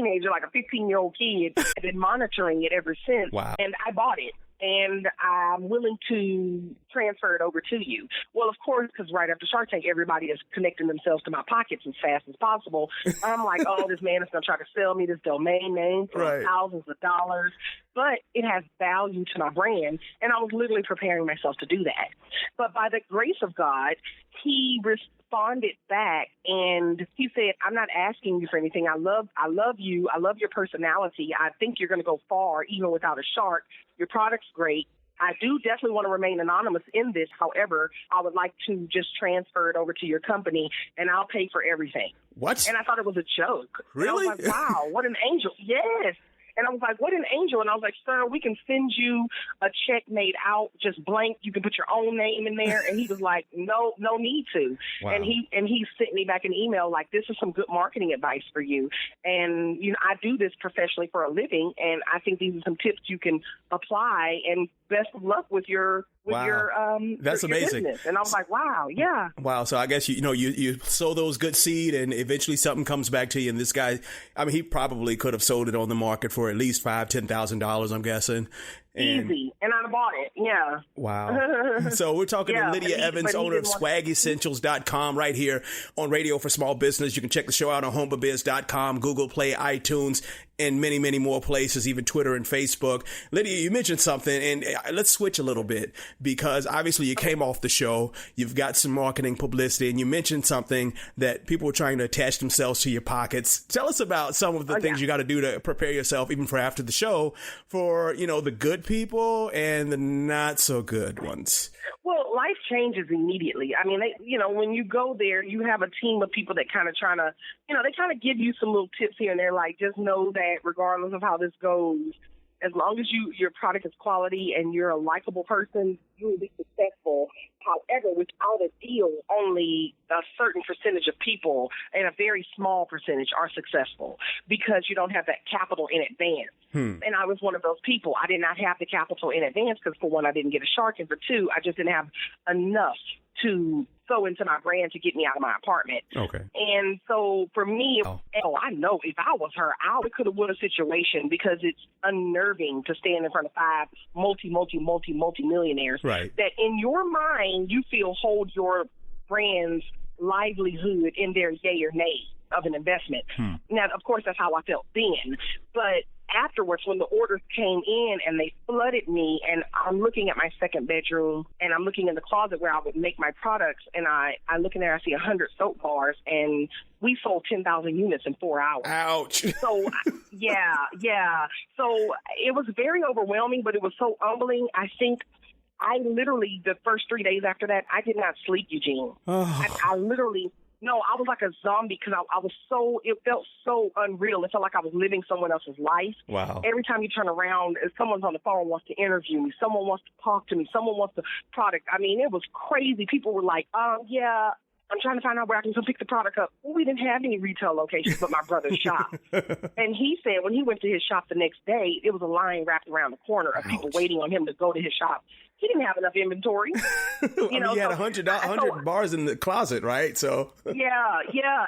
teenager, like a 15-year-old kid. I've been monitoring it ever since. Wow. And I bought it. And I'm willing to transfer it over to you. Well, of course, because right after Shark Tank, everybody is connecting themselves to my pockets as fast as possible. I'm like, oh, this man is going to try to sell me this domain name for thousands of dollars. But it has value to my brand, and I was literally preparing myself to do that. But by the grace of God, he responded back, and he said, I'm not asking you for anything. I love you. I love your personality. I think you're going to go far, even without a shark. Your product's great. I do definitely want to remain anonymous in this. However, I would like to just transfer it over to your company, and I'll pay for everything. What? And I thought it was a joke. Really? And I was like, wow, what an angel. Yes. And I was like, what an angel. And I was like, sir, we can send you a check made out just blank. You can put your own name in there. And he was like, no need to. Wow. And he sent me back an email like, this is some good marketing advice for you. And, I do this professionally for a living. And I think these are some tips you can apply. And best of luck with your That's amazing. Business. And I was like, wow, yeah. Wow. So I guess, you sow those good seed and eventually something comes back to you. And this guy, I mean, he probably could have sold it on the market for at least $5,000-$10,000, I'm guessing. Easy. And I bought it. Yeah. Wow. So we're talking to Lydia Evans, owner of swagessentials.com right here on Radio for Small Business. You can check the show out on homeabiz.com, Google Play, iTunes, and many, many more places, even Twitter and Facebook. Lydia, you mentioned something, and let's switch a little bit because obviously you came off the show. You've got some marketing publicity, and you mentioned something that people were trying to attach themselves to your pockets. Tell us about some of the things you got to do to prepare yourself, even for after the show, for, the good people and the not so good ones. Well, life changes immediately. I mean, when you go there, you have a team of people that kind of trying to, they kind of give you some little tips here and there, like just know that regardless of how this goes, as long as your product is quality and you're a likable person, you will be successful. However, without a deal, only a certain percentage of people and a very small percentage are successful because you don't have that capital in advance. And I was one of those people. I did not have the capital in advance because, for one, I didn't get a shark, and for two, I just didn't have enough to sow into my brand to get me out of my apartment. Okay. And so for me, I know if I was her, I could have won a situation because it's unnerving to stand in front of five multi-millionaires that in your mind you feel hold your brand's livelihood in their yay or nay of an investment. Now, of course, that's how I felt then. But afterwards, when the orders came in and they flooded me, and I'm looking at my second bedroom and I'm looking in the closet where I would make my products, and I look in there, I see 100 soap bars, and we sold 10,000 units in 4 hours. Ouch. So, yeah. So it was very overwhelming, but it was so humbling. I think I literally, the first 3 days after that, I did not sleep, Eugene. I literally... No, I was like a zombie because it felt so unreal. It felt like I was living someone else's life. Wow. Every time you turn around, someone's on the phone, wants to interview me. Someone wants to talk to me. Someone wants the product. I mean, it was crazy. People were like, yeah, I'm trying to find out where I can come pick the product up. Well, we didn't have any retail locations but my brother's shop. And he said when he went to his shop the next day, it was a line wrapped around the corner of people waiting on him to go to his shop. He didn't have enough inventory. You had 100 bars in the closet, right? So yeah.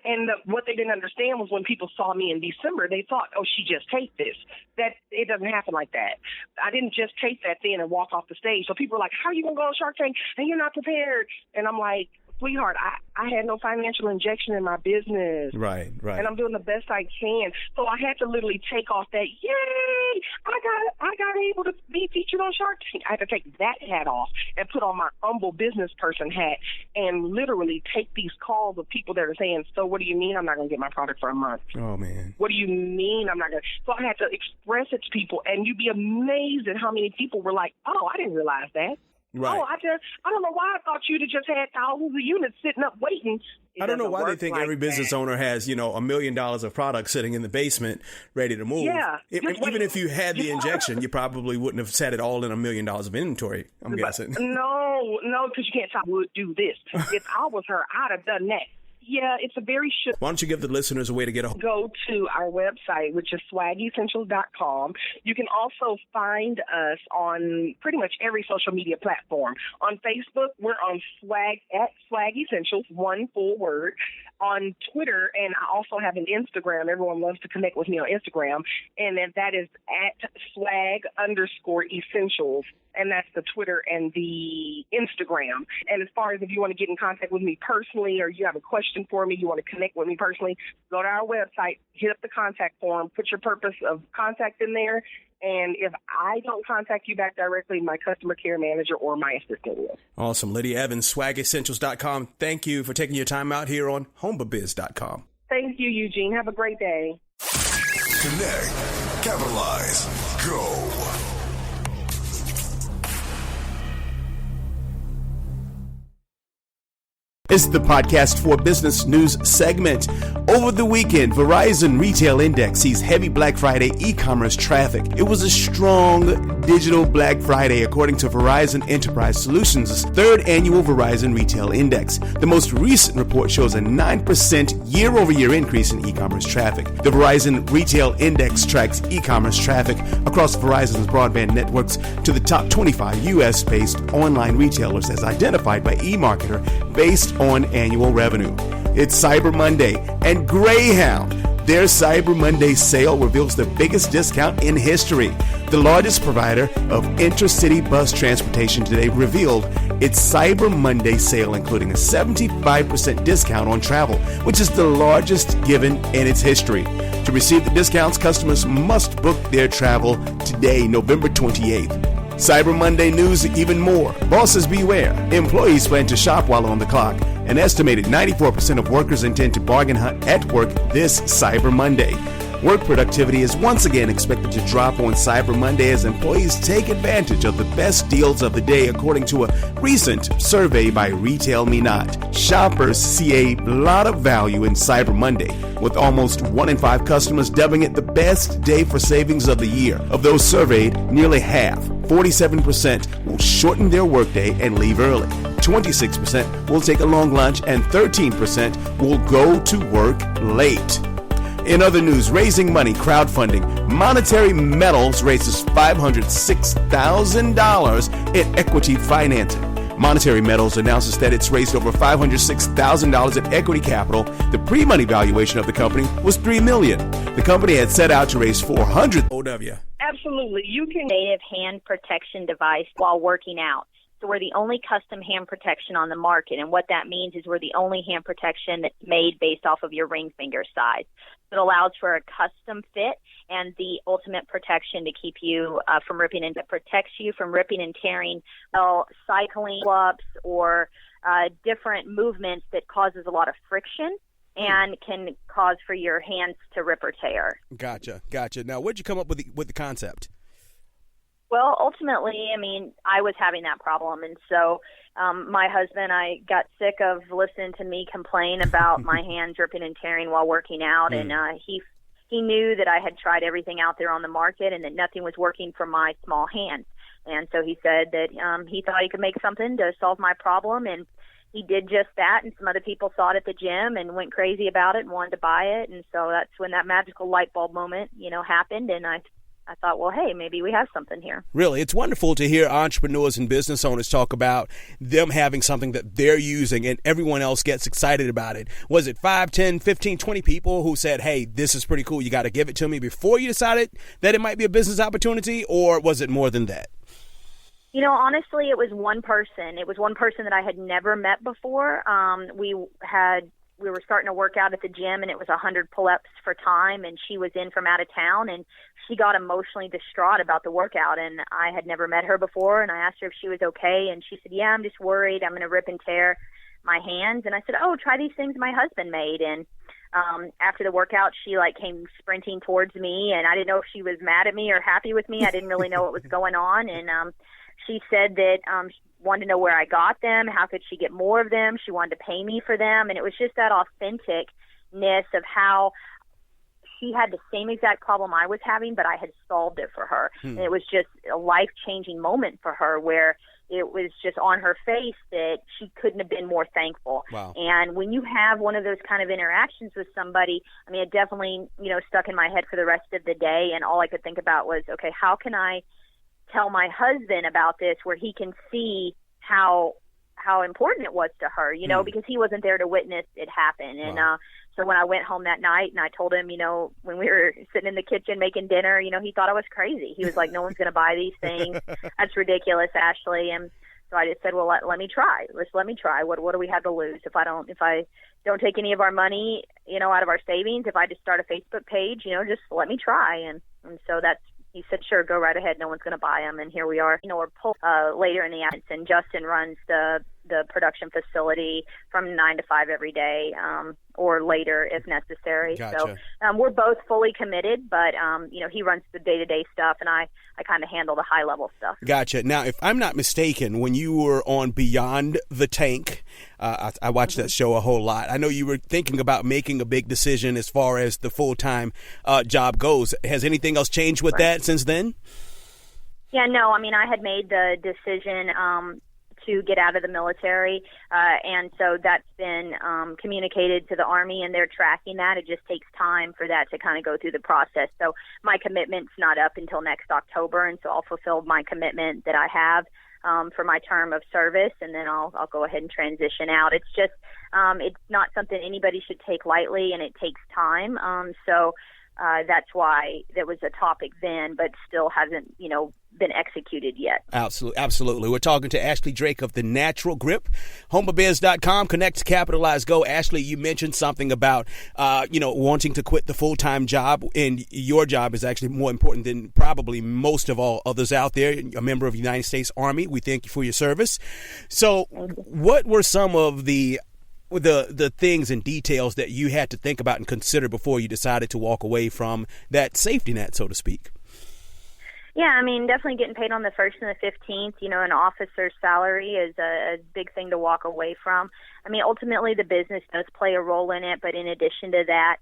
And what they didn't understand was when people saw me in December, they thought, oh, she just taped this. That it doesn't happen like that. I didn't just tape that then and walk off the stage. So people were like, how are you going to go on Shark Tank and you're not prepared? And I'm like, sweetheart, I had no financial injection in my business. Right. And I'm doing the best I can. So I had to literally take off that, yay, I got able to be featured on Shark Tank. I had to take that hat off and put on my humble business person hat and literally take these calls of people that are saying, so what do you mean I'm not going to get my product for a month? Oh, man. What do you mean I'm not going to? So I had to express it to people, and you'd be amazed at how many people were like, oh, I didn't realize that. Right. Oh, I don't know why I thought you'd have just had thousands of units sitting up waiting. I don't know why they think every business owner has, $1 million of product sitting in the basement ready to move. Yeah. Even if you had the injection, you probably wouldn't have set it all in $1 million of inventory, I'm guessing. No, because you can't tell I would do this. If I was her, I'd have done that. Yeah, it's a very Why don't you give the listeners a way to get a Go to our website, which is swagessentials.com. You can also find us on pretty much every social media platform. On Facebook, we're on Swag Essentials, one full word. on Twitter, and I also have an Instagram. Everyone loves to connect with me on Instagram, and that is at swag_essentials, and that's the Twitter and the Instagram. And as far as if you want to get in contact with me personally, or you have a question for me, you want to connect with me personally, go to our website, hit up the contact form, put your purpose of contact in there, and if I don't contact you back directly, my customer care manager or my assistant will. Awesome. Lydia Evans, swagessentials.com. Thank you for taking your time out here on homebabiz.com. Thank you, Eugene. Have a great day. Connect. Capitalize. Go. It's the Podcast for Business News segment. Over the weekend, Verizon Retail Index sees heavy Black Friday e-commerce traffic. It was a strong digital Black Friday, according to Verizon Enterprise Solutions' third annual Verizon Retail Index. The most recent report shows a 9% year-over-year increase in e-commerce traffic. The Verizon Retail Index tracks e-commerce traffic across Verizon's broadband networks to the top 25 U.S.-based online retailers as identified by eMarketer based on annual revenue. It's Cyber Monday, and Greyhound, their Cyber Monday sale reveals the biggest discount in history. The largest provider of intercity bus transportation today revealed its Cyber Monday sale, including a 75% discount on travel, which is the largest given in its history. To receive the discounts, customers must book their travel today, November 28th. Cyber Monday news even more. Bosses beware. Employees plan to shop while on the clock. An estimated 94% of workers intend to bargain hunt at work this Cyber Monday. Work productivity is once again expected to drop on Cyber Monday as employees take advantage of the best deals of the day, according to a recent survey by Retail Me Not. Shoppers see a lot of value in Cyber Monday, with almost 1 in 5 customers dubbing it the best day for savings of the year. Of those surveyed, nearly half, 47%, will shorten their workday and leave early. 26% will take a long lunch, and 13% will go to work late. In other news, raising money, crowdfunding, Monetary Metals raises $506,000 in equity financing. Monetary Metals announces that it's raised over $506,000 in equity capital. The pre-money valuation of the company was $3 million. The company had set out to raise $400,000. OW. Absolutely. You can native hand protection device while working out. So we're the only custom hand protection on the market, and what that means is we're the only hand protection that's made based off of your ring finger size. It allows for a custom fit and the ultimate protection to keep you from ripping, and it protects you from ripping and tearing while cycling ups or different movements that causes a lot of friction and can cause for your hands to rip or tear. Gotcha. Now, where'd you come up with the concept? Well, ultimately, I mean, I was having that problem, and so my husband, I got sick of listening to me complain about my hands ripping and tearing while working out, and he knew that I had tried everything out there on the market and that nothing was working for my small hands. And so he said that he thought he could make something to solve my problem, and he did just that, and some other people saw it at the gym and went crazy about it and wanted to buy it, and so that's when that magical light bulb moment, happened, and I thought, well, hey, maybe we have something here. Really, it's wonderful to hear entrepreneurs and business owners talk about them having something that they're using and everyone else gets excited about it. Was it 5, 10, 15, 20 people who said, hey, this is pretty cool, you got to give it to me before you decided that it might be a business opportunity, or was it more than that? Honestly, it was one person. It was one person that I had never met before. We were starting to work out at the gym, and it was 100 pull-ups for time, and she was in from out of town, and she got emotionally distraught about the workout, and I had never met her before, and I asked her if she was okay, and she said, yeah, I'm just worried I'm going to rip and tear my hands. And I said, oh, try these things my husband made. And after the workout, she came sprinting towards me, and I didn't know if she was mad at me or happy with me. I didn't really know what was going on, and she said that she wanted to know where I got them, how could she get more of them, she wanted to pay me for them, and it was just that authenticness of how she had the same exact problem I was having, but I had solved it for her. And it was just a life-changing moment for her where it was just on her face that she couldn't have been more thankful. Wow. And when you have one of those kind of interactions with somebody, I mean, it definitely, stuck in my head for the rest of the day, and all I could think about was, okay, how can I tell my husband about this where he can see how how important it was to her, you know, because he wasn't there to witness it happen. And so when I went home that night and I told him, you know, when we were sitting in the kitchen making dinner, you know, he thought I was crazy. He was like, no one's going to buy these things. That's ridiculous, Ashley. And so I just said, well, let me try. Let me try. What do we have to lose if I don't take any of our money, you know, out of our savings? If I just start a Facebook page, you know, just let me try. And so he said, sure, go right ahead. No one's going to buy them. And here we are. You know, we're later in the afternoon, and Justin runs the production facility from 9 to 5 every day, or later if necessary. Gotcha. So we're both fully committed, but you know, he runs the day-to-day stuff, and I kind of handle the high-level stuff. Gotcha. Now, if I'm not mistaken, when you were on Beyond the Tank, I watched that show a whole lot. I know you were thinking about making a big decision as far as the full-time job goes. Has anything else changed with that since then? Yeah, no. I mean, I had made the decision to get out of the military, and so that's been communicated to the Army, and they're tracking that. It just takes time for that to kind of go through the process. So my commitment's not up until next October, and so I'll fulfill my commitment that I have for my term of service, and then I'll go ahead and transition out. It's just it's not something anybody should take lightly, and it takes time. So that's why there was a topic then, but still hasn't, you know, been executed yet. Absolutely. We're talking to Ashley Drake of The Natural Grip. HomeOfBiz.com. Connect, capitalize, go. Ashley, you mentioned something about, wanting to quit the full-time job, and your job is actually more important than probably most of all others out there. A member of the United States Army. We thank you for your service. So what were some of the things and details that you had to think about and consider before you decided to walk away from that safety net, so to speak? Yeah, I mean, definitely getting paid on the 1st and the 15th, you know, an officer's salary is a big thing to walk away from. I mean, ultimately the business does play a role in it, but in addition to that,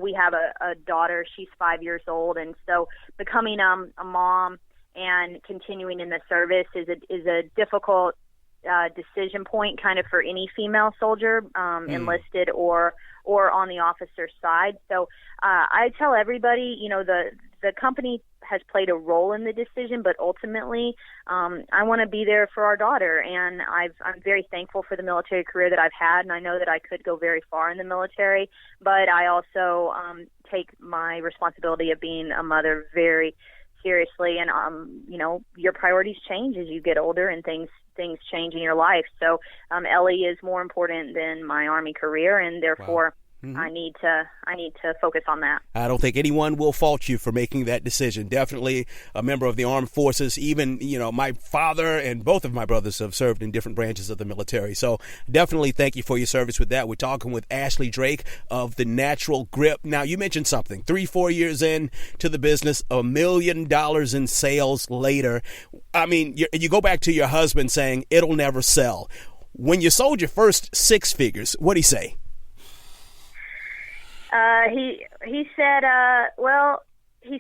we have a daughter. She's 5 years old, and so becoming a mom and continuing in the service is a difficult decision point kind of for any female soldier, enlisted or on the officer's side. So I tell everybody, you know, the company has played a role in the decision, but ultimately I want to be there for our daughter, and I'm very thankful for the military career that I've had, and I know that I could go very far in the military, but I also take my responsibility of being a mother very seriously, and you know, your priorities change as you get older and things change in your life. So Ellie is more important than my Army career, and therefore I need to focus on that. I don't think anyone will fault you for making that decision. Definitely a member of the armed forces. Even, you know, my father and both of my brothers have served in different branches of the military. So definitely thank you for your service with that. We're talking with Ashley Drake of The Natural Grip. Now, you mentioned something. 3-4 years in to the business, $1 million in sales later. I mean, you go back to your husband saying it'll never sell. When you sold your first 6 figures, what'd he say? He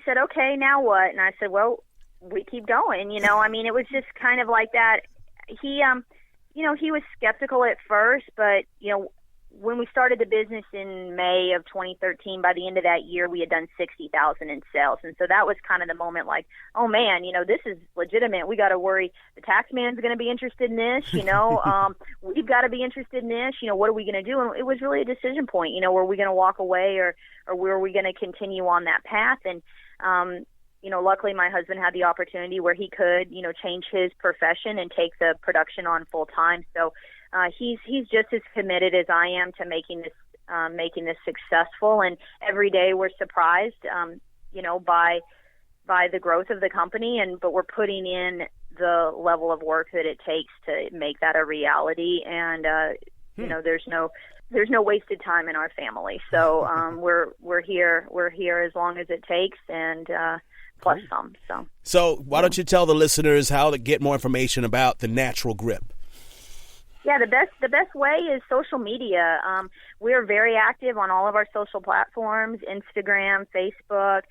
said, okay, now what? And I said, well, we keep going. You know, I mean, it was just kind of like that. He, you know, he was skeptical at first, but, you know, when we started the business in May of 2013, by the end of that year, we had done $60,000 in sales. And so that was kind of the moment like, oh man, you know, this is legitimate. We got to worry. The tax man's going to be interested in this, you know, we've got to be interested in this, you know, what are we going to do? And it was really a decision point, you know, were we going to walk away or were we going to continue on that path? And, you know, luckily my husband had the opportunity where he could, you know, change his profession and take the production on full time. So, he's just as committed as I am to making this successful. And every day we're surprised, you know, by the growth of the company. But we're putting in the level of work that it takes to make that a reality. And you know, there's no wasted time in our family. So we're here as long as it takes, and plus some. So why don't you tell the listeners how to get more information about The Natural Grip? Yeah, the best way is social media. We're very active on all of our social platforms, Instagram, Facebook,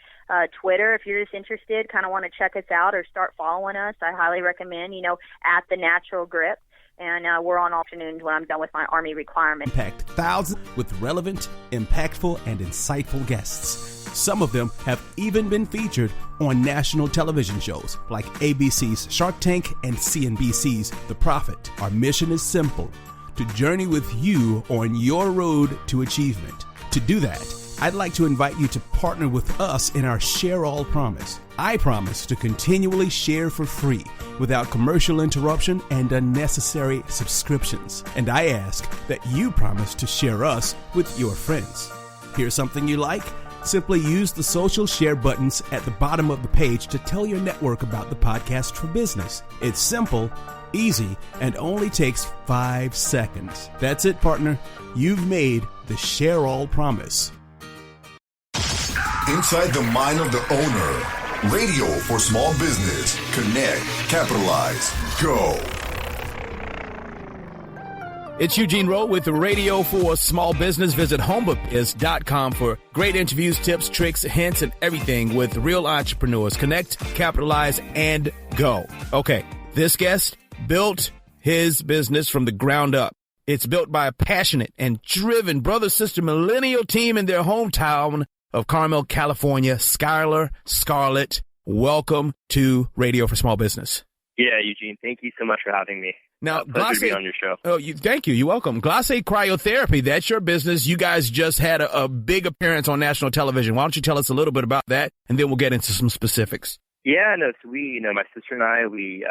Twitter. If you're just interested, kind of want to check us out or start following us, I highly recommend, you know, at The Natural Grip. And we're on afternoons when I'm done with my Army requirement. Impact thousands with relevant, impactful, and insightful guests. Some of them have even been featured on national television shows like ABC's Shark Tank and CNBC's The Profit. Our mission is simple: to journey with you on your road to achievement. To do that, I'd like to invite you to partner with us in our Share All promise. I promise to continually share for free without commercial interruption and unnecessary subscriptions. And I ask that you promise to share us with your friends. Here's something you like? Simply use the social share buttons at the bottom of the page to tell your network about the Podcast for Business. It's simple, easy, and only takes 5 seconds. That's it, partner. You've made the Share All promise. Inside the mind of the owner. Radio for small business. Connect, capitalize, go. It's Eugene Rowe with Radio for Small Business. Visit homebiz.com for great interviews, tips, tricks, hints, and everything with real entrepreneurs. Connect, capitalize, and go. Okay, this guest built his business from the ground up. It's built by a passionate and driven brother-sister millennial team in their hometown of Carmel, California. Skylar, Scarlett, welcome to Radio for Small Business. Yeah, Eugene, thank you so much for having me. Now, pleasure to be on your show. Oh, thank you. You're welcome. Glace Cryotherapy, that's your business. You guys just had a big appearance on national television. Why don't you tell us a little bit about that, and then we'll get into some specifics. Yeah, no, so we, my sister and I, we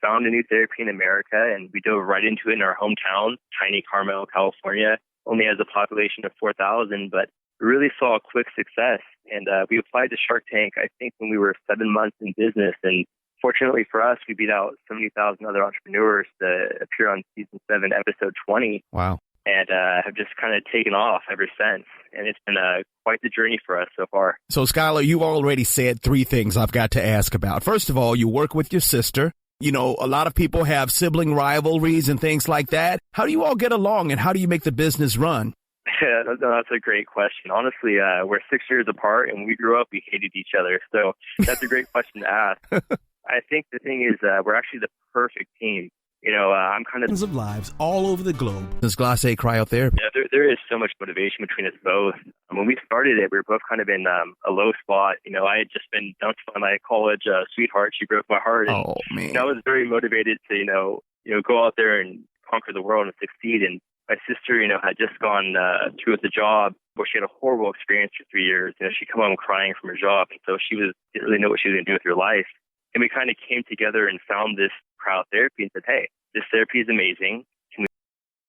found a new therapy in America, and we dove right into it in our hometown, tiny Carmel, California. Only has a population of 4,000, but we really saw a quick success. And we applied to Shark Tank, I think, when we were 7 months in business. And fortunately for us, we beat out 70,000 other entrepreneurs to appear on season 7, episode 20. Wow. And have just kind of taken off ever since. And it's been quite the journey for us so far. So, Skylar, you already said 3 things I've got to ask about. First of all, you work with your sister. You know, a lot of people have sibling rivalries and things like that. How do you all get along, and how do you make the business run? Yeah, that's a great question. Honestly, we're 6 years apart, and we grew up, we hated each other. So that's a great question to ask. I think the thing is, we're actually the perfect team. You know, I'm kind of... of lives all over the globe. This Glace Cryotherapy. Yeah, there is so much motivation between us both. When we started it, we were both kind of in a low spot. You know, I had just been dumped by my college sweetheart. She broke my heart. And, man. I was very motivated to, go out there and conquer the world and succeed. And my sister, had just gone through with the job where she had a horrible experience for 3 years. She'd come home crying from her job. And so didn't really know what she was going to do with her life. And we kind of came together and found this cryotherapy and said, hey, this therapy is amazing.